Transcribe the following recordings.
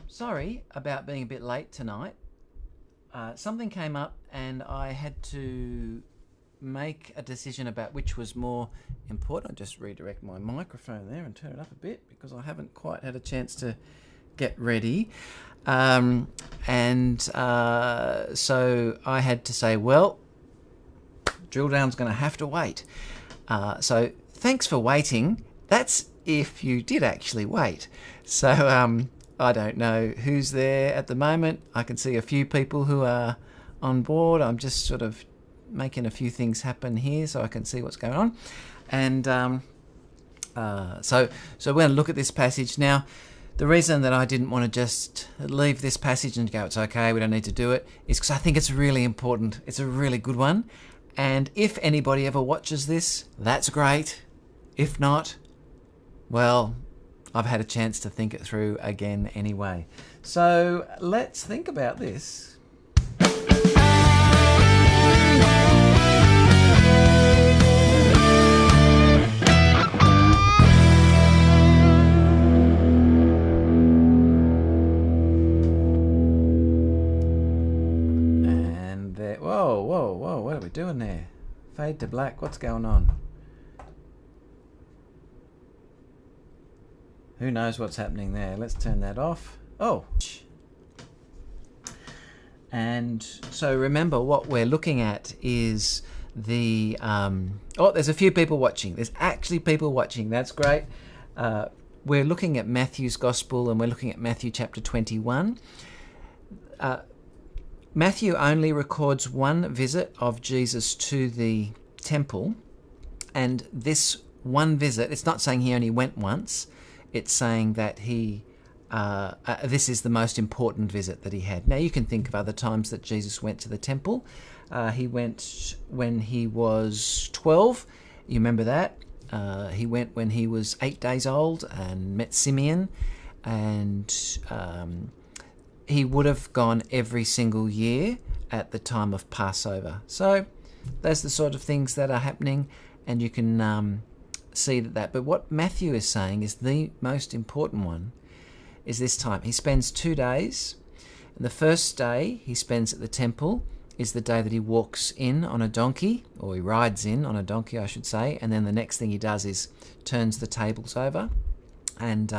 Sorry about being a bit late tonight. Something came up and I had to make a decision about which was more important. I'll just redirect my microphone there and turn it up a bit because I haven't quite had a chance to get ready. So I had to say, well, drill down's going to have to wait. So thanks for waiting. That's if you did actually wait. So I don't know who's there at the moment. I can see a few people who are on board. I'm just sort of making a few things happen here so I can see what's going on. And so we're going to look at this passage now. The reason that I didn't want to just leave this passage and go, it's okay, we don't need to do it, is because I think it's really important. It's a really good one. And if anybody ever watches this, that's great. If not, well, I've had a chance to think it through again anyway. So let's think about this. And there, whoa, what are we doing there? Fade to black, what's going on? Who knows what's happening there? Let's turn that off. Oh. And so remember what we're looking at is the... there's a few people watching. There's actually people watching. That's great. We're looking at Matthew's Gospel and we're looking at Matthew chapter 21. Matthew only records one visit of Jesus to the temple. And this one visit, it's not saying he only went once. It's saying that this is the most important visit that he had. Now, you can think of other times that Jesus went to the temple. He went when he was 12. You remember that? He went when he was 8 days old and met Simeon. And he would have gone every single year at the time of Passover. So that's the sort of things that are happening. And you can... see that. But what Matthew is saying is the most important one is this time. He spends 2 days. And the first day he spends at the temple is the day that he walks in on a donkey, or he rides in on a donkey, I should say. And then the next thing he does is turns the tables over. And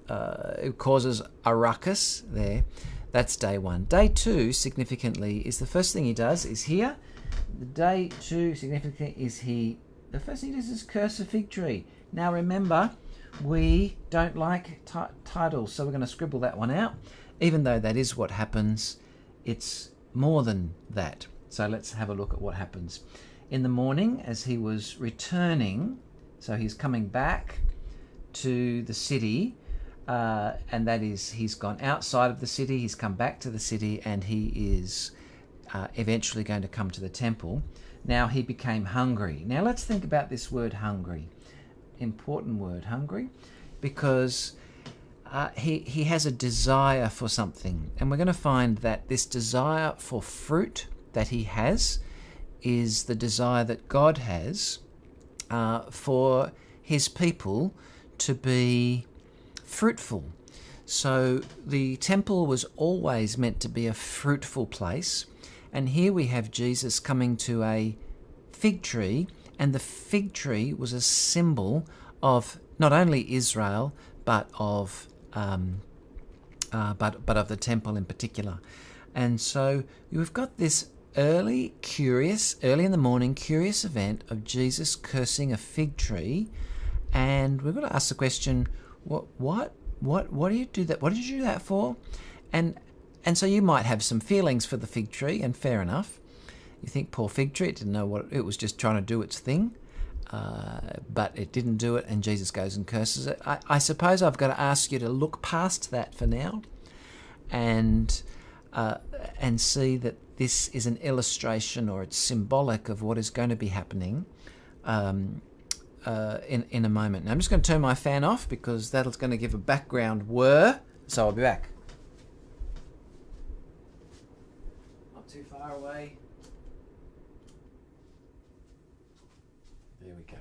it causes a ruckus there. That's day one. Day two, significantly, is the first thing he does is here. The day two, significant, is the first thing he does is curse a fig tree. Now remember, we don't like titles, so we're going to scribble that one out. Even though that is what happens, it's more than that. So let's have a look at what happens. In the morning, as he was returning, so he's coming back to the city, and that is, he's gone outside of the city, he's come back to the city, and he is eventually going to come to the temple. Now he became hungry. Now let's think about this word hungry. Important word, hungry, because he has a desire for something. And we're going to find that this desire for fruit that he has is the desire that God has for his people to be fruitful. So the temple was always meant to be a fruitful place. And here we have Jesus coming to a fig tree, and the fig tree was a symbol of not only Israel, but of the temple in particular. And so we've got this early in the morning, curious event of Jesus cursing a fig tree, and we've got to ask the question: what do you do that? What did you do that for? And so you might have some feelings for the fig tree, and fair enough. You think, poor fig tree, it didn't know what it was, just trying to do its thing. But it didn't do it, and Jesus goes and curses it. I suppose I've got to ask you to look past that for now and see that this is an illustration, or it's symbolic of what is going to be happening in a moment. Now I'm just going to turn my fan off because that's going to give a background whir, so I'll be back. Too far away. There we go.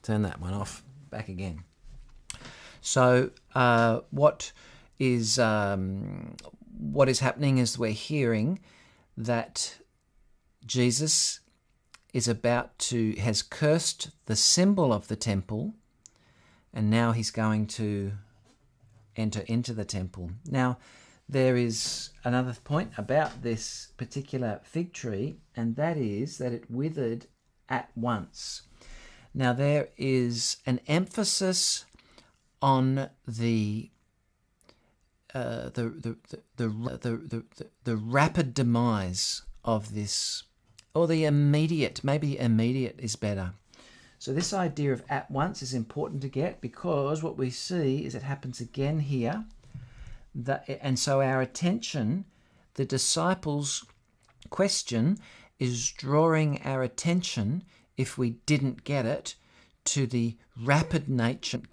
Turn that one off. back again. So what is happening is we're hearing that Jesus has cursed the symbol of the temple, and now he's going to enter into the temple. Now, there is another point about this particular fig tree, and that is that it withered at once. Now, there is an emphasis on the rapid demise of this, or the immediate. Maybe immediate is better. So this idea of at once is important to get, because what we see is it happens again here. And so our attention, the disciples' question is drawing our attention, if we didn't get it, to the rapid nature,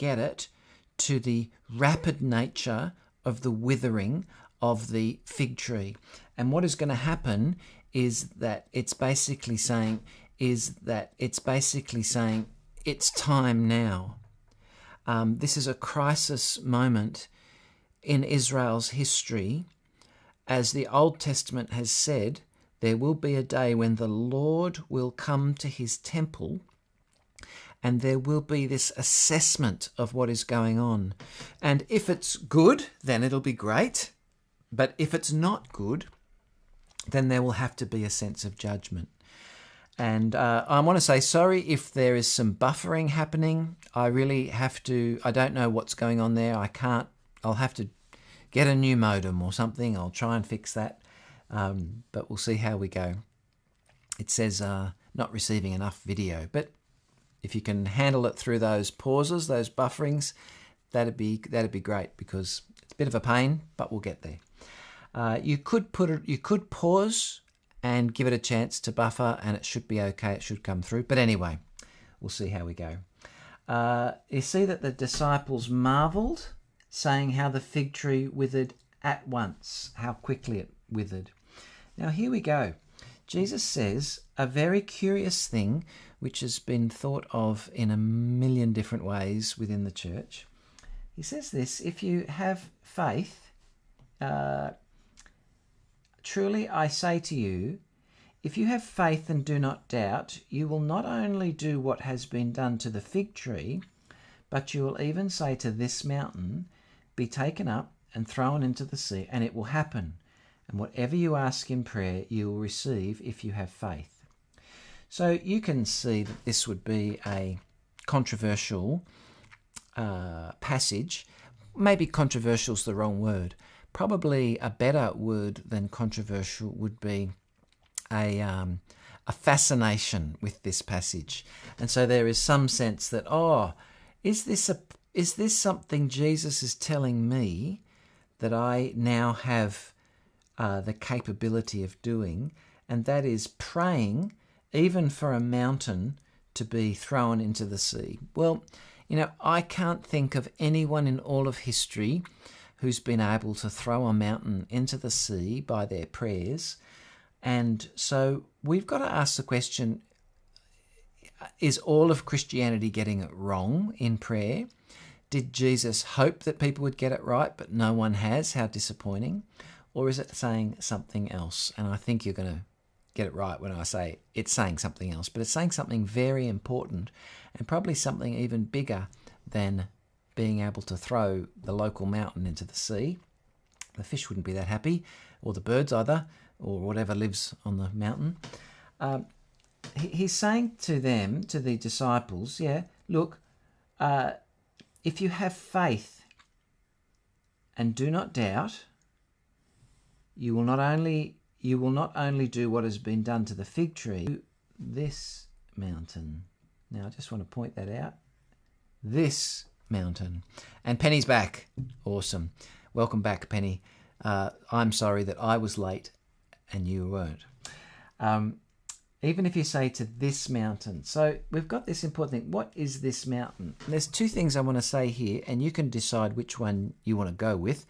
of the withering of the fig tree. And what is going to happen is that it's basically saying it's time now. This is a crisis moment in Israel's history. As the Old Testament has said, there will be a day when the Lord will come to his temple, and there will be this assessment of what is going on. And if it's good, then it'll be great. But if it's not good, then there will have to be a sense of judgment. And I want to say sorry if there is some buffering happening. I don't know what's going on there. I'll have to get a new modem or something. I'll try and fix that. But we'll see how we go. It says not receiving enough video. But if you can handle it through those pauses, those bufferings, that'd be great, because it's a bit of a pain, but we'll get there. You could pause and give it a chance to buffer, and it should be okay. It should come through. But anyway, we'll see how we go. You see that the disciples marveled, saying how the fig tree withered at once, how quickly it withered. Now here we go. Jesus says a very curious thing, which has been thought of in a million different ways within the church. He says this: if you have faith, truly I say to you, if you have faith and do not doubt, you will not only do what has been done to the fig tree, but you will even say to this mountain, be taken up and thrown into the sea, and it will happen. And whatever you ask in prayer, you will receive if you have faith. So you can see that this would be a controversial passage. Maybe controversial is the wrong word. Probably a better word than controversial would be a fascination with this passage. And so there is some sense that, is this something Jesus is telling me that I now have the capability of doing? And that is praying even for a mountain to be thrown into the sea. Well, I can't think of anyone in all of history who's been able to throw a mountain into the sea by their prayers. And so we've got to ask the question, is all of Christianity getting it wrong in prayer? Did Jesus hope that people would get it right, but no one has? How disappointing. Or is it saying something else? And I think you're going to get it right when I say it's saying something else, but it's saying something very important, and probably something even bigger than being able to throw the local mountain into the sea. The fish wouldn't be that happy, or the birds either, or whatever lives on the mountain. He's saying to them, to the disciples, look, if you have faith and do not doubt, you will not only do what has been done to the fig tree, this mountain. Now, I just want to point that out. This mountain. And Penny's back. Awesome. Welcome back, Penny. I'm sorry that I was late and you weren't. Even if you say to this mountain. So we've got this important thing. What is this mountain? And there's two things I want to say here, and you can decide which one you want to go with,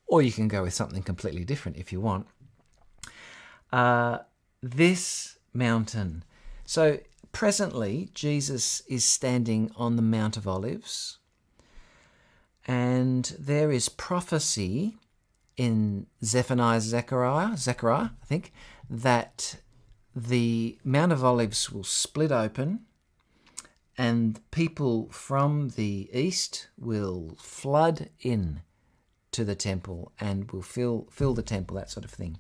or you can go with something completely different if you want. This mountain. So presently, Jesus is standing on the Mount of Olives, and there is prophecy in Zechariah, I think, that the Mount of Olives will split open and people from the east will flood in to the temple and will fill the temple, that sort of thing.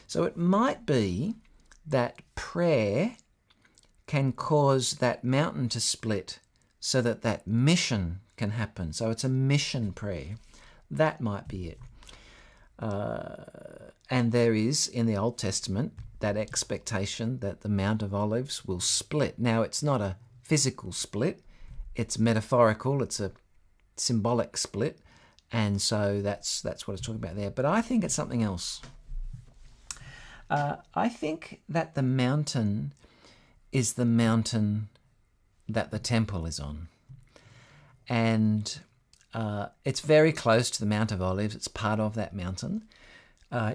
So it might be that prayer can cause that mountain to split so that that mission can happen. So it's a mission prayer. That might be it. And there is, in the Old Testament, that expectation that the Mount of Olives will split. Now, it's not a physical split. It's metaphorical. It's a symbolic split. And so that's what it's talking about there. But I think it's something else. I think that the mountain is the mountain that the temple is on. And it's very close to the Mount of Olives. It's part of that mountain.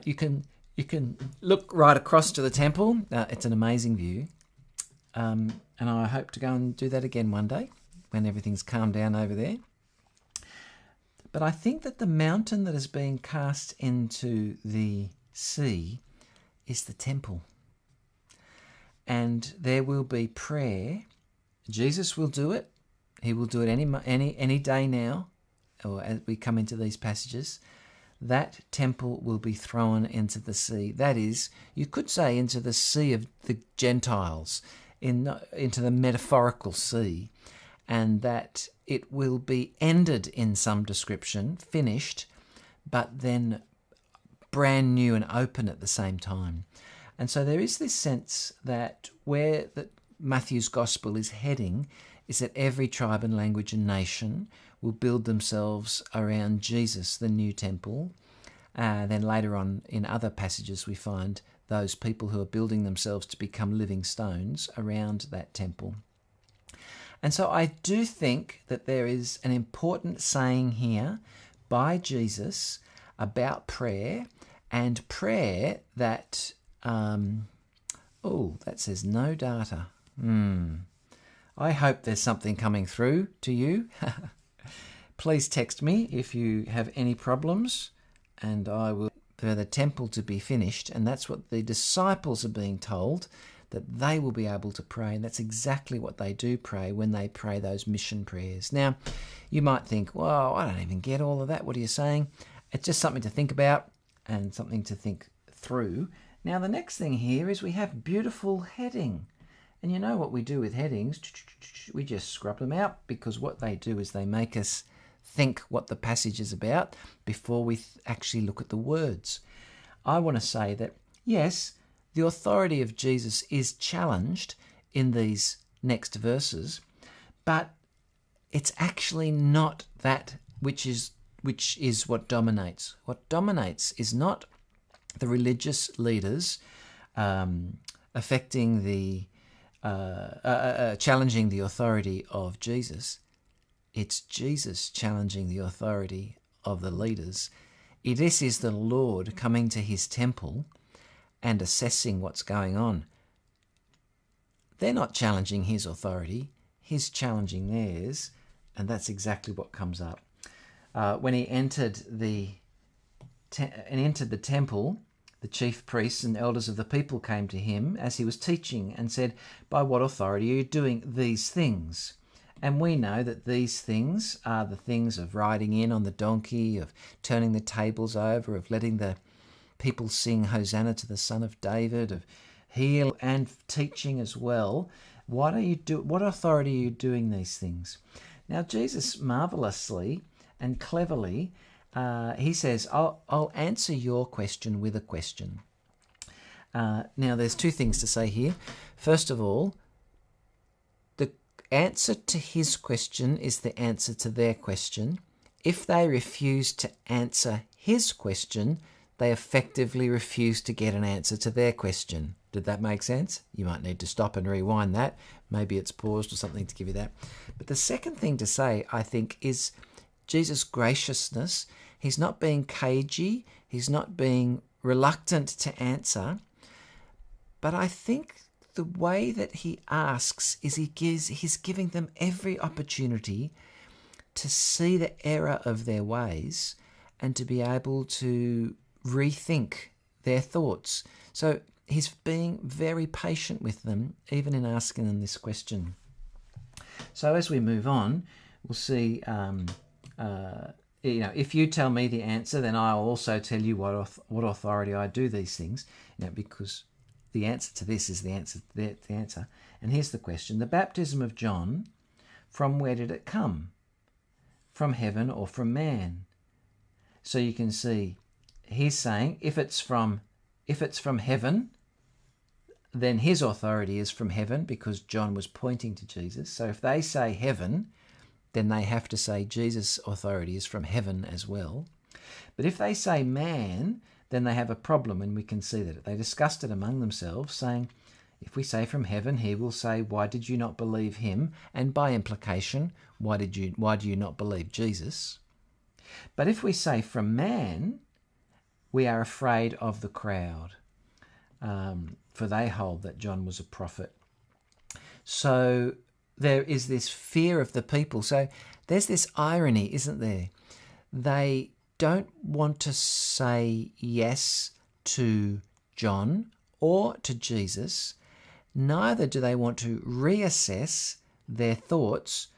You can look right across to the temple. It's an amazing view. And I hope to go and do that again one day when everything's calmed down over there. But I think that the mountain that is being cast into the sea is the temple. And there will be prayer. Jesus will do it. He will do it any day now, or as we come into these passages. That temple will be thrown into the sea. That is, you could say, into the sea of the Gentiles, into the metaphorical sea, and that it will be ended in some description, finished, but then brand new and open at the same time. And so there is this sense that where Matthew's gospel is heading is that every tribe and language and nation will build themselves around Jesus, the new temple. Then later on in other passages we find those people who are building themselves to become living stones around that temple. And so I do think that there is an important saying here by Jesus about prayer, and prayer that, that says no data. I hope there's something coming through to you. Please text me if you have any problems, and I will, for the temple to be finished, and that's what the disciples are being told, that they will be able to pray, and that's exactly what they do pray when they pray those mission prayers. Now, you might think, well, I don't even get all of that. What are you saying? It's just something to think about and something to think through. Now, the next thing here is we have beautiful heading. And you know what we do with headings? We just scrub them out, because what they do is they make us think what the passage is about before we actually look at the words. I want to say that, yes, the authority of Jesus is challenged in these next verses, but it's actually not that which is what dominates. What dominates is not the religious leaders affecting the challenging the authority of Jesus. It's Jesus challenging the authority of the leaders. This is the Lord coming to his temple and assessing what's going on. They're not challenging his authority, he's challenging theirs, and that's exactly what comes up. When he entered the temple, the chief priests and elders of the people came to him as he was teaching and said, "By what authority are you doing these things?" And we know that these things are the things of riding in on the donkey, of turning the tables over, of letting the people sing Hosanna to the Son of David, of heal and teaching as well. What authority are you doing these things? Now, Jesus marvelously and cleverly, he says, I'll answer your question with a question. Now, there's two things to say here. First of all, the answer to his question is the answer to their question. If they refuse to answer his question, they effectively refuse to get an answer to their question. Did that make sense? You might need to stop and rewind that. Maybe it's paused or something to give you that. But the second thing to say, I think, is Jesus' graciousness. He's not being cagey. He's not being reluctant to answer. But I think the way that he asks is he's giving them every opportunity to see the error of their ways and to be able to rethink their thoughts. So he's being very patient with them, even in asking them this question. So as we move on, we'll see, if you tell me the answer, then I'll also tell you what authority I do these things, because the answer to this is the answer. And here's the question. The baptism of John, from where did it come? From heaven or from man? So you can see he's saying if it's from heaven, then his authority is from heaven because John was pointing to Jesus. So if they say heaven, then they have to say Jesus' authority is from heaven as well. But if they say man, then they have a problem, and we can see that. They discussed it among themselves, saying, if we say from heaven, he will say, why did you not believe him? And by implication, why do you not believe Jesus? But if we say from man, we are afraid of the crowd, for they hold that John was a prophet. So there is this fear of the people. So there's this irony, isn't there? They don't want to say yes to John or to Jesus. Neither do they want to reassess their thoughts.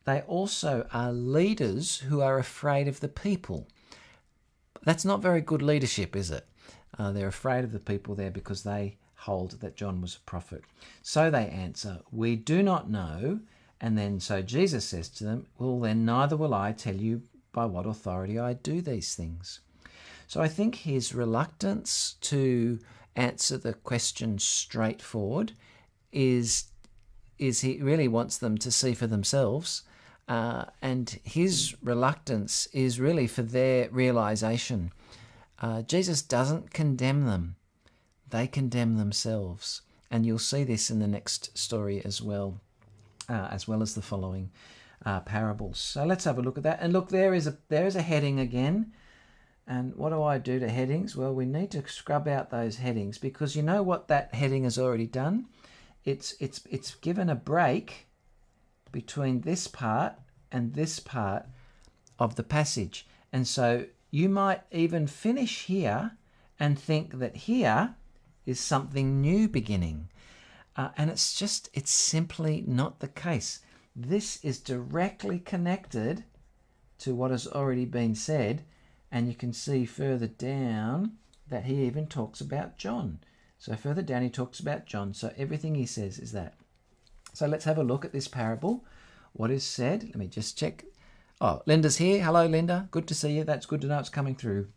They also are leaders who are afraid of the people. That's not very good leadership, is it? They're afraid of the people there because they hold that John was a prophet. So they answer, we do not know. And then so Jesus says to them, well, then neither will I tell you by what authority I do these things. So I think his reluctance to answer the question straightforward is he really wants them to see for themselves. And his reluctance is really for their realization. Jesus doesn't condemn them. They condemn themselves. And you'll see this in the next story as well as the following parables. So let's have a look at that. And look, there is a heading again. And what do I do to headings? Well, we need to scrub out those headings because you know what that heading has already done? It's given a break between this part and this part of the passage. And so you might even finish here and think that here is something new beginning. And it's simply not the case. This is directly connected to what has already been said. And you can see further down that he even talks about John. So further down he talks about John. So everything he says is that. So let's have a look at this parable. What is said? Let me just check. Oh, Linda's here. Hello, Linda. Good to see you. That's good to know it's coming through.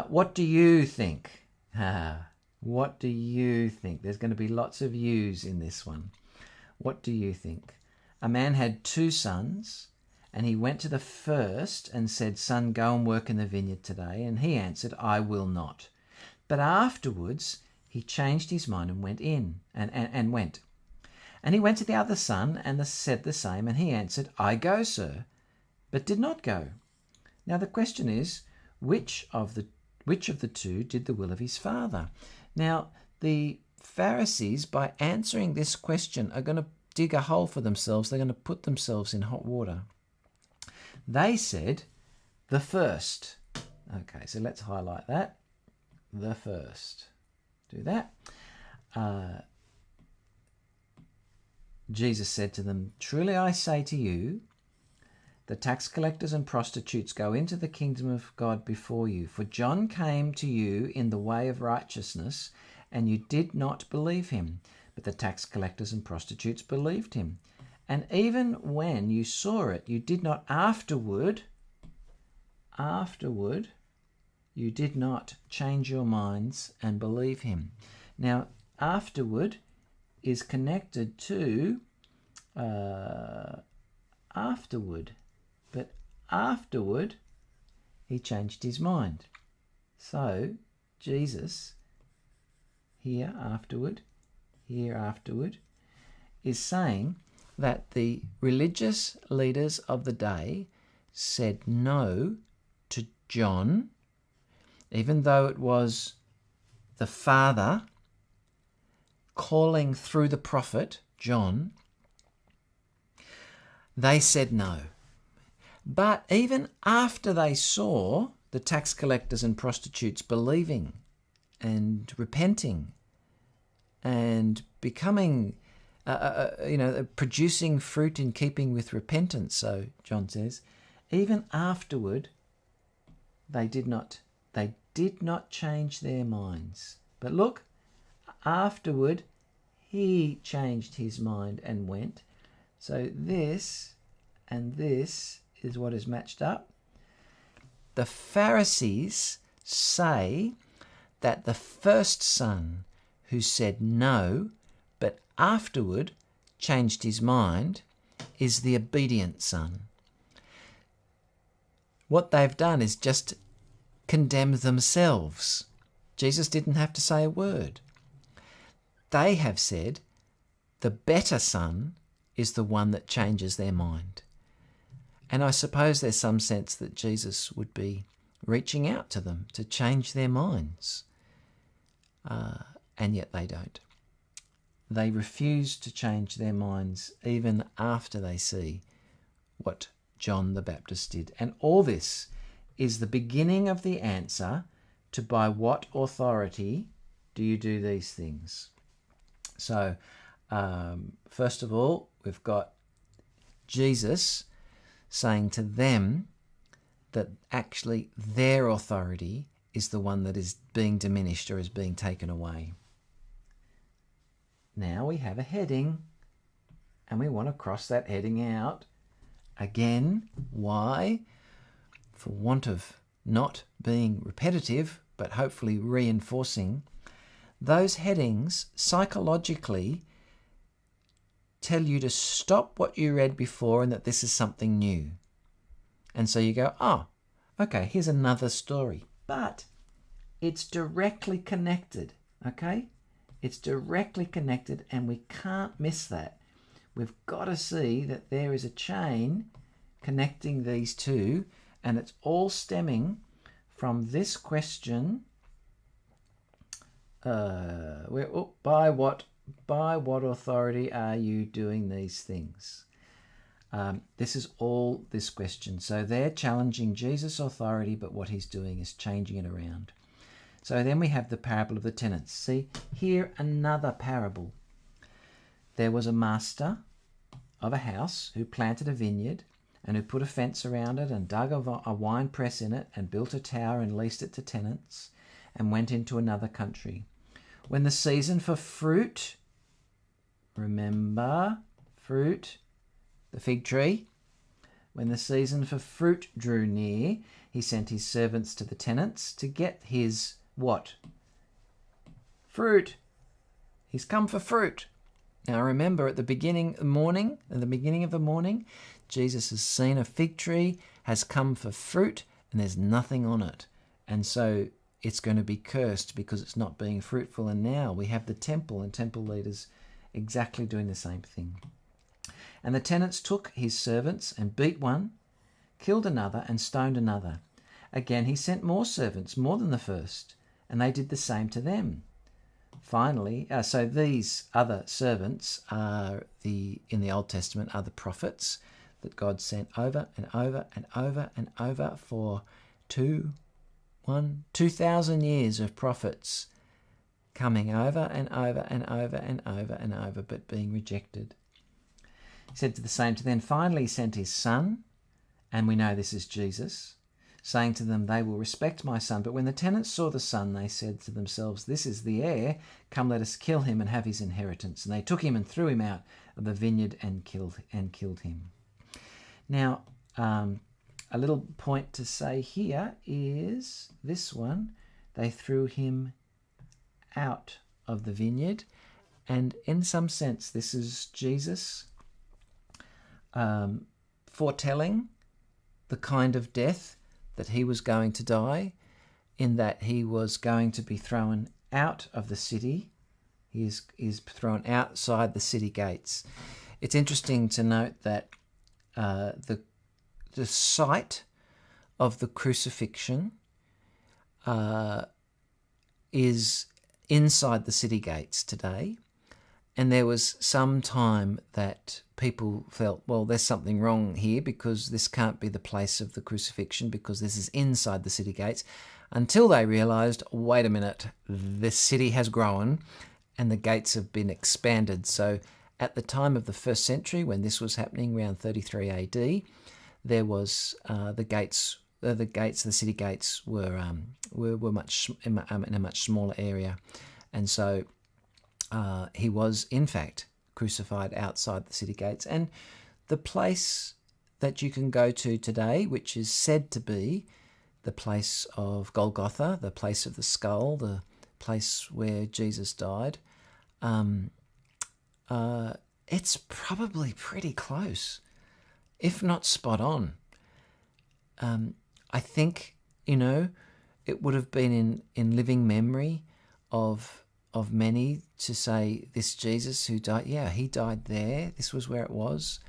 What do you think? What do you think? There's going to be lots of yous in this one. What do you think? A man had 2 sons, and he went to the first and said, son, go and work in the vineyard today. And he answered, I will not. But afterwards he changed his mind and went in and went. And he went to the other son and said the same. And he answered, I go, sir, but did not go. Now the question is, which of the 2 did the will of his father? Now the Pharisees, by answering this question, are going to dig a hole for themselves. They're going to put themselves in hot water. They said, the first. Okay, so let's highlight that. The first. Do that. Jesus said to them, truly I say to you, the tax collectors and prostitutes go into the kingdom of God before you. For John came to you in the way of righteousness, and you did not believe him. But the tax collectors and prostitutes believed him. And even when you saw it, you did not afterward, you did not change your minds and believe him. Now, afterward is connected to afterward. But afterward, he changed his mind. So, Jesus, here afterward, is saying that the religious leaders of the day said no to John, even though it was the Father calling through the prophet John, they said no. But even after they saw the tax collectors and prostitutes believing and repenting and becoming, producing fruit in keeping with repentance, so John says, even afterward, they did not change their minds. But look, afterward, he changed his mind and went. So this and this is what is matched up. The Pharisees say that the first son who said no, but afterward changed his mind, is the obedient son. What they've done is just condemn themselves. Jesus didn't have to say a word. They have said the better son is the one that changes their mind. And I suppose there's some sense that Jesus would be reaching out to them to change their minds. And yet they don't. They refuse to change their minds even after they see what John the Baptist did. And all this is the beginning of the answer to by what authority do you do these things? So, first of all, we've got Jesus saying to them that actually their authority is the one that is being diminished or is being taken away. Now we have a heading and we want to cross that heading out. Again, why? For want of not being repetitive, but hopefully reinforcing, those headings psychologically tell you to stop what you read before and that this is something new. And so you go, oh, okay, here's another story. But it's directly connected, okay? It's directly connected and we can't miss that. We've got to see that there is a chain connecting these two, and it's all stemming from this question, by what authority are you doing these things? This is all this question. So they're challenging Jesus' authority, but what he's doing is changing it around. So then we have the parable of the tenants. See, here another parable. There was a master of a house who planted a vineyard and who put a fence around it and dug a wine press in it and built a tower and leased it to tenants and went into another country. When the season for fruit, remember, fruit, the fig tree, when the season for fruit drew near, he sent his servants to the tenants to get his what? Fruit. He's come for fruit. Now remember, at the beginning of the morning, Jesus has seen a fig tree, has come for fruit, and there's nothing on it. And so it's going to be cursed because it's not being fruitful. And now we have the temple and temple leaders exactly doing the same thing. And the tenants took his servants and beat one, killed another, and stoned another. Again he sent more servants, more than the first, and they did the same to them. Finally, so these other servants are in the Old Testament are the prophets that God sent over and over and over and over for 2,000 years of prophets coming over and over and over and over and over, but being rejected. He said the same to them. Finally, he sent his son, and we know this is Jesus, saying to them, they will respect my son. But when the tenants saw the son, they said to themselves, this is the heir. Come, let us kill him and have his inheritance. And they took him and threw him out of the vineyard and killed him. Now, a little point to say here is this one. They threw him out of the vineyard. And in some sense, this is Jesus foretelling the kind of death that he was going to die, in that he was going to be thrown out of the city. He is thrown outside the city gates. It's interesting to note that the site of the crucifixion is inside the city gates today, And there was some time that people felt, well, there's something wrong here because this can't be the place of the crucifixion because this is inside the city gates, until they realised, wait a minute, the city has grown and the gates have been expanded. So at the time of the 1st century, when this was happening, around 33 AD, there was the city gates were much in a much smaller area, and so he was in fact crucified outside the city gates. And the place that you can go to today, which is said to be the place of Golgotha, the place of the skull, the place where Jesus died, it's probably pretty close, if not spot on. I think, it would have been in living memory of many to say, this Jesus who died, yeah, he died there. This was where it was.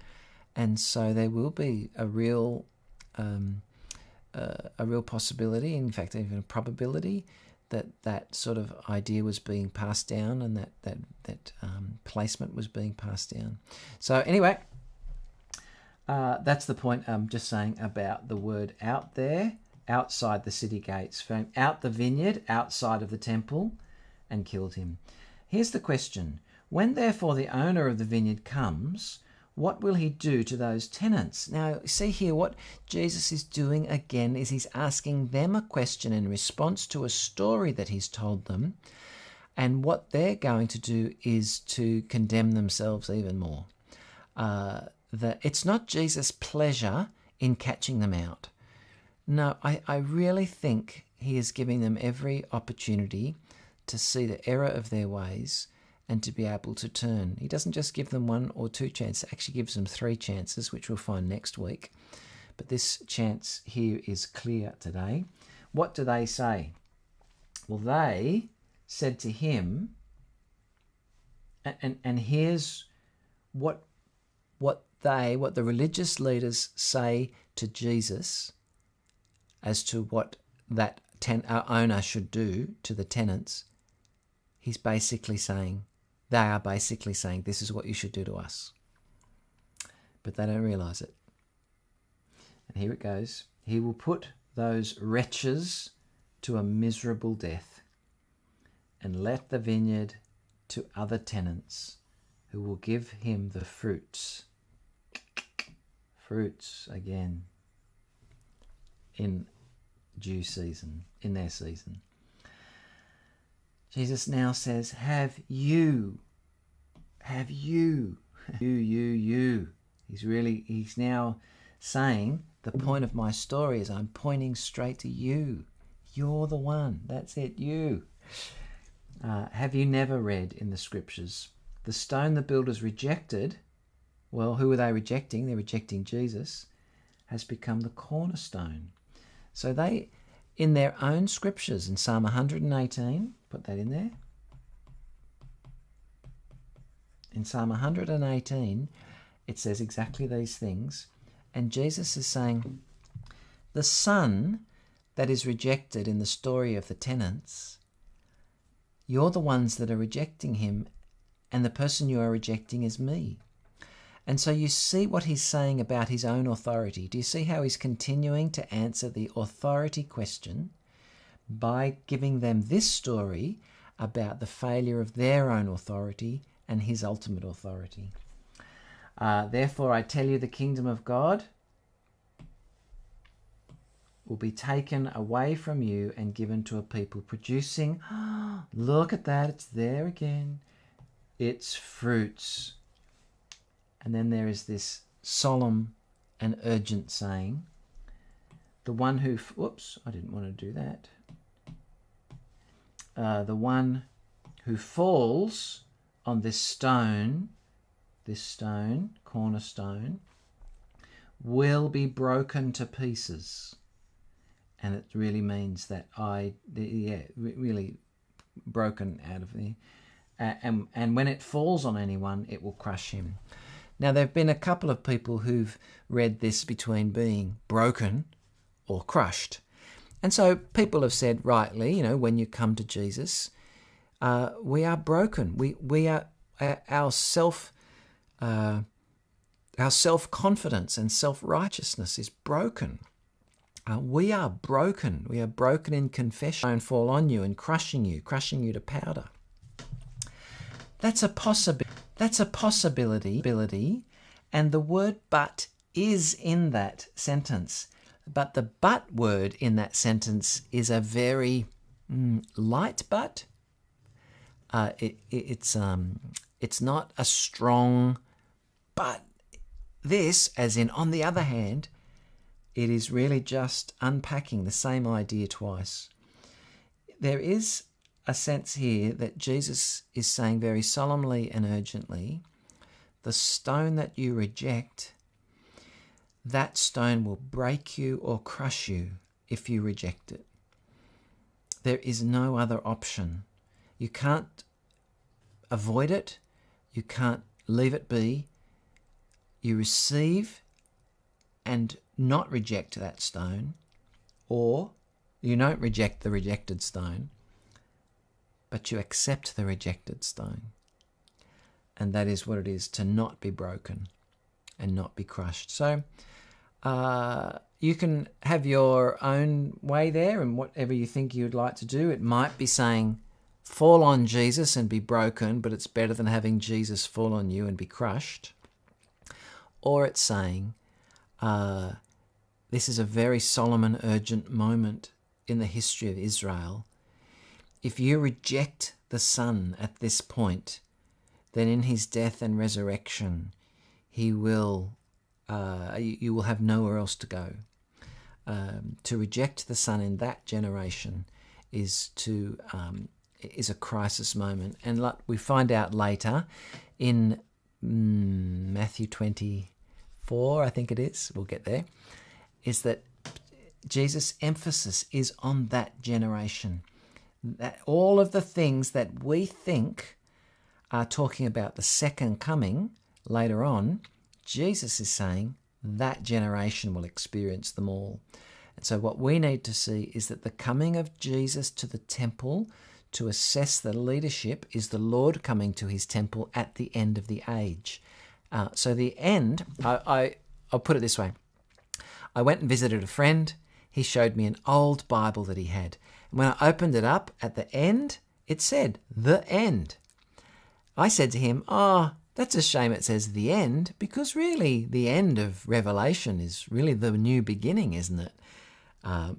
And so there will be a real possibility, in fact, even a probability, that sort of idea was being passed down, and that placement was being passed down. So anyway, that's the point I'm just saying about the word out there, outside the city gates, from out the vineyard, outside of the temple, and killed him. Here's the question. When therefore the owner of the vineyard comes, what will he do to those tenants? Now, see here, what Jesus is doing again is he's asking them a question in response to a story that he's told them, and what they're going to do is to condemn themselves even more. That it's not Jesus' pleasure in catching them out. No, I really think he is giving them every opportunity to see the error of their ways and to be able to turn. He doesn't just give them 1 or 2 chances, actually gives them 3 chances, which we'll find next week. But this chance here is clear today. What do they say? Well, they said to him, and here's what the religious leaders say to Jesus as to what that owner should do to the tenants. They are basically saying, this is what you should do to us. But they don't realise it. And here it goes. He will put those wretches to a miserable death, and let the vineyard to other tenants who will give him the fruits. Fruits again. In due season, in their season. Jesus now says, you. He's now saying, the point of my story is I'm pointing straight to you. You're the one. That's it, you. Have you never read in the scriptures, the stone the builders rejected, well, who are they rejecting? They're rejecting Jesus, has become the cornerstone. So they, in their own scriptures, in Psalm 118, put that in there. In Psalm 118, it says exactly these things. And Jesus is saying, the son that is rejected in the story of the tenants, you're the ones that are rejecting him, and the person you are rejecting is me. And so you see what he's saying about his own authority. Do you see how he's continuing to answer the authority question by giving them this story about the failure of their own authority and his ultimate authority? Therefore, I tell you, the kingdom of God will be taken away from you and given to a people producing, look at that, it's there again, its fruits. And then there is this solemn and urgent saying, the one who, whoops, I didn't want to do that. The one who falls on this stone, cornerstone, will be broken to pieces. And it really means that really broken out of there. And when it falls on anyone, it will crush him. Now, there have been a couple of people who've read this between being broken or crushed. And so people have said rightly, when you come to Jesus, we are broken. We are our self-confidence and self-righteousness is broken. We are broken. We are broken in confession and fall on you and crushing you to powder. That's a possibility. That's a possibility. And the word but is in that sentence. But the but word in that sentence is a very light but. It's not a strong but. This, as in on the other hand, it is really just unpacking the same idea twice. There is a sense here that Jesus is saying very solemnly and urgently, the stone that you reject, that stone will break you or crush you if you reject it. There is no other option. You can't avoid it. You can't leave it be. You receive and not reject that stone, or you don't reject the rejected stone, but you accept the rejected stone. And that is what it is to not be broken and not be crushed. So you can have your own way there and whatever you think you'd like to do. It might be saying, fall on Jesus and be broken, but it's better than having Jesus fall on you and be crushed. Or it's saying, this is a very solemn and urgent moment in the history of Israel. If you reject the Son at this point, then in his death and resurrection, he will, you will have nowhere else to go. To reject the Son in that generation is a crisis moment. And like we find out later in Matthew 24, I think it is, we'll get there, is that Jesus' emphasis is on that generation. That all of the things that we think are talking about the second coming later on, Jesus is saying that generation will experience them all. And so what we need to see is that the coming of Jesus to the temple to assess the leadership is the Lord coming to his temple at the end of the age. So the end, I'll put it this way. I went and visited a friend. He showed me an old Bible that he had. And when I opened it up at the end, it said, the end. I said to him, that's a shame it says the end, because really the end of Revelation is really the new beginning, isn't it?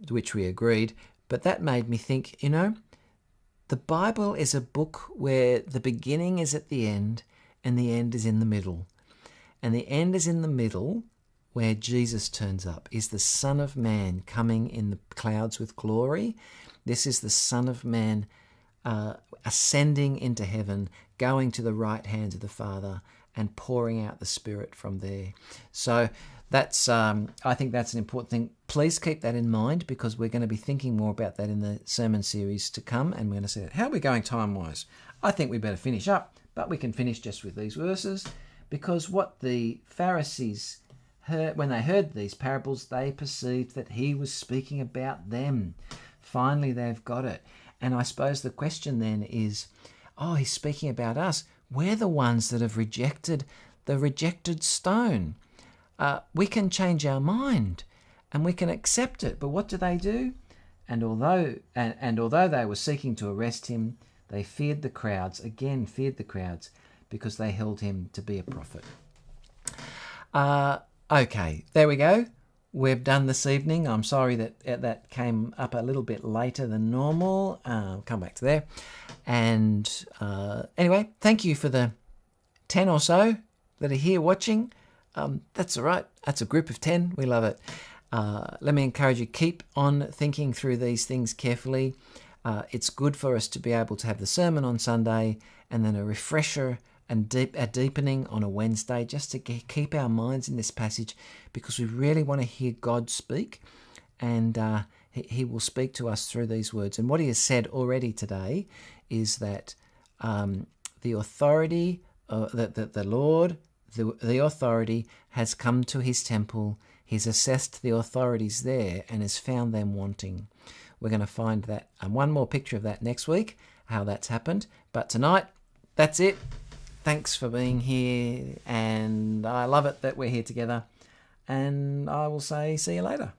Which we agreed. But that made me think, the Bible is a book where the beginning is at the end and the end is in the middle. And the end is in the middle where Jesus turns up, is the Son of Man coming in the clouds with glory. This is the Son of Man ascending into heaven, going to the right hand of the Father and pouring out the Spirit from there. So that's, I think that's an important thing. Please keep that in mind, because we're going to be thinking more about that in the sermon series to come, and we're going to see that. How are we going time-wise? I think we better finish up, but we can finish just with these verses, because what the Pharisees heard, when they heard these parables, they perceived that he was speaking about them. Finally, they've got it. And I suppose the question then is, he's speaking about us. We're the ones that have rejected the rejected stone. We can change our mind and we can accept it. But what do? And although they were seeking to arrest him, they feared the crowds, because they held him to be a prophet. Okay, there we go. We've done this evening. I'm sorry that came up a little bit later than normal. I'll come back to there. And anyway, thank you for the 10 or so that are here watching. That's all right. That's a group of 10. We love it. Let me encourage you, keep on thinking through these things carefully. It's good for us to be able to have the sermon on Sunday and then a refresher and a deepening on a Wednesday, just to keep our minds in this passage, because we really want to hear God speak, and he will speak to us through these words. And what he has said already today is that the authority, the Lord, the authority has come to his temple. He's assessed the authorities there and has found them wanting. We're going to find that, and one more picture of that next week, how that's happened. But tonight, that's it. thanks for being here, and I love it that we're here together. And I will say, see you later.